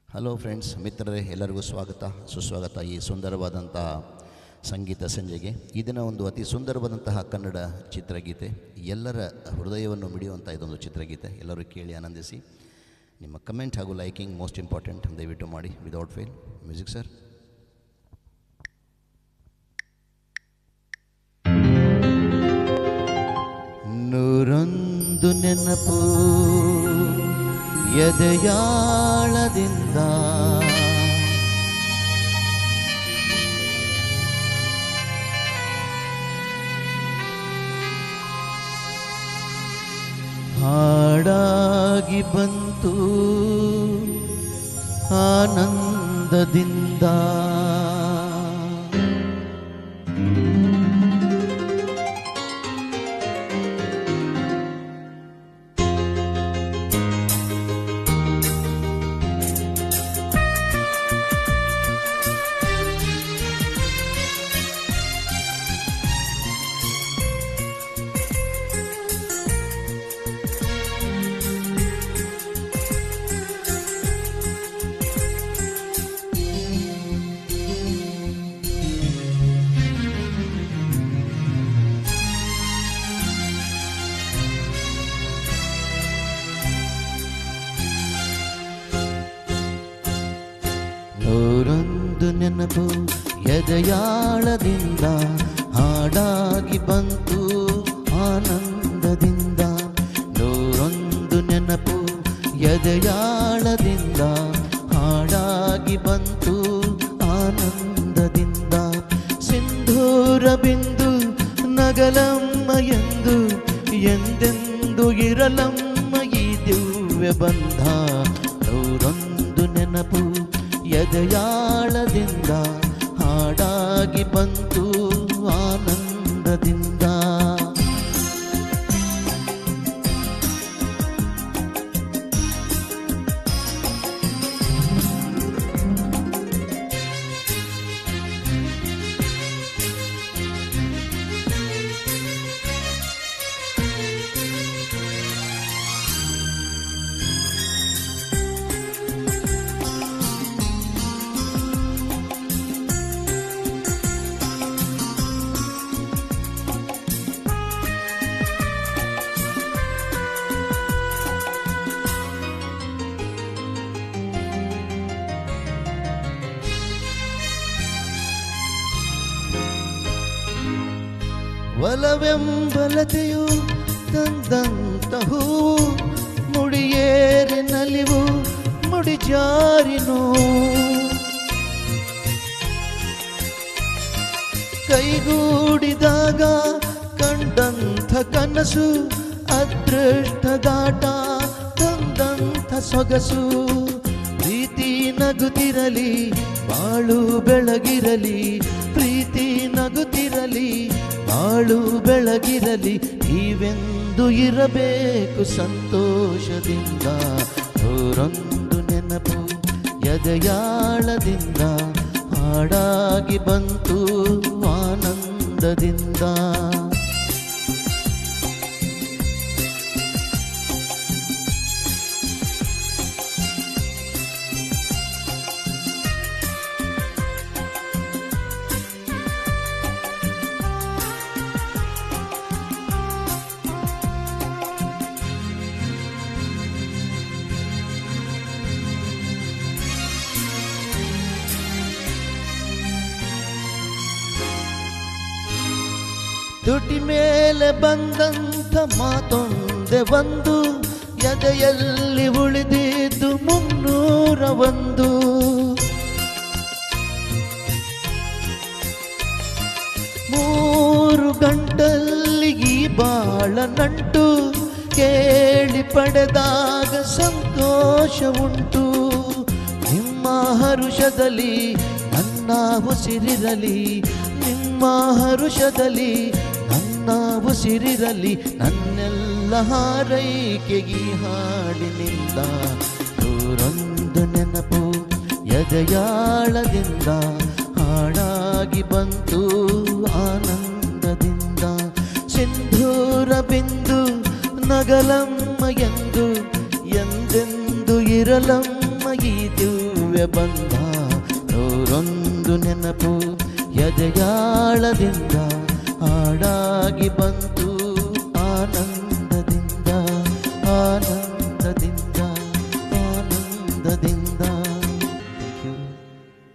Hello friends, ಮಿತ್ರರೇ, ಎಲ್ಲರಿಗೂ ಸ್ವಾಗತ ಸುಸ್ವಾಗತ ಈ ಸುಂದರವಾದಂತಹ ಸಂಗೀತ ಸಂಜೆಗೆ. ಈ ದಿನ ಒಂದು ಅತಿ ಸುಂದರವಾದಂತಹ ಕನ್ನಡ ಚಿತ್ರಗೀತೆ, ಎಲ್ಲರ ಹೃದಯವನ್ನು ಮಿಡಿಯುವಂಥ ಇದೊಂದು ಚಿತ್ರಗೀತೆ. ಎಲ್ಲರೂ ಕೇಳಿ ಆನಂದಿಸಿ. ನಿಮ್ಮ ಕಮೆಂಟ್ ಹಾಗೂ ಲೈಕಿಂಗ್ ಮೋಸ್ಟ್ ಇಂಪಾರ್ಟೆಂಟ್, ದಯವಿಟ್ಟು ಮಾಡಿ. Without fail. Music sir. ನೂರೊಂದು ನೆನಪು ಎದೆಯಾಳದಿಂದ ಹಾಡಾಗಿ ಬಂತು ಆನಂದದಿಂದ. ನೂರೊಂದು ನೆನಪು ಎದೆಯಾಳದಿಂದ ಹಾಡಾಗಿ ಬಂತು ಆನಂದದಿಂದ. ನೂರೊಂದು ನೆನಪು ಎದೆಯಾಳದಿಂದ ಹಾಡಾಗಿ ಬಂತು ಆನಂದದಿಂದ. ಸಿಂಧೂರ ಬಿಂದು ನಗಲಮ್ಮ ಎಂದು ಎಂದೆಂದು ಇರಲಮ್ಮ ಈ ದಿವ್ಯ ಬಂಧ. ನೂರೊಂದು ನೆನಪು ಎದೆಯಾಳದಿಂದ ಹಾಡಾಗಿ ಬಂತು ಆನಂದದಿಂದ. ಒಲವೆಂಬಲತೆಯು ತಂದಂತ ಹೂವು ಮುಡಿಯೇರಿ ನಲಿವು ಮುಡಿಜಾರಿನೋ. ಕೈಗೂಡಿದಾಗ ಕಂಡಂಥ ಕನಸು ಅದೃಷ್ಟದಾಟ ತಂದಂಥ ಸೊಗಸು. ಪ್ರೀತಿ ನಗುತ್ತಿರಲಿ ಬಾಳು ಬೆಳಗಿರಲಿ, ಪ್ರೀತಿ ನಗುತ್ತಿರಲಿ ಬಾಳು ಬೆಳಗಿರಲಿ. ನೀವೆಂದು ಇರಬೇಕು ಸಂತೋಷದಿಂದ. ನೂರೊಂದು ನೆನಪು ಎದೆಯಾಳದಿಂದ ಹಾಡಾಗಿ ಬಂತು ಆನಂದದಿಂದ. ತುಟಿ ಮೇಲೆ ಬಂದಂಥ ಮಾತೊಂದೆ ಒಂದು, ಎದೆಯಲ್ಲಿ ಉಳಿದಿದ್ದು 301. ಮೂರು ಗಂಟಲ್ಲಿ ಈ ಬಾಳ ನಂಟು ಕೇಳಿ ಪಡೆದಾಗ ಸಂತೋಷ ಉಂಟು. ನಿಮ್ಮ ಹರುಷದಲ್ಲಿ ನನ್ನ ಉಸಿರಿರಲಿ, ನಿಮ್ಮ ಹರುಷದಲ್ಲಿ ನನ್ನ ಉಸಿರಿರಲಿ. ನನ್ನೆಲ್ಲ ಹಾರೈಕೆಗೆ ಹಾಡಿನಿಂದ. ನೂರೊಂದು ನೆನಪು ಎದೆಯಾಳದಿಂದ ಹಾಡಾಗಿ ಬಂತು ಆನಂದದಿಂದ. ಸಿಂಧೂರ ಬಿಂದು ನಗಲಮ್ಮ ಎಂದು ಎಂದೆಂದು ಇರಲಮ್ಮ ಈ ದಿವ್ಯ ನಡುವೆ ಬಂದ ನೂರೊಂದು ನೆನಪು ಎದೆಗಾಳದಿಂದ ಹಾಡಾಗಿ ಬಂತು ಆನಂದದಿಂದ ಆನಂದದಿಂದ ಆನಂದದಿಂದ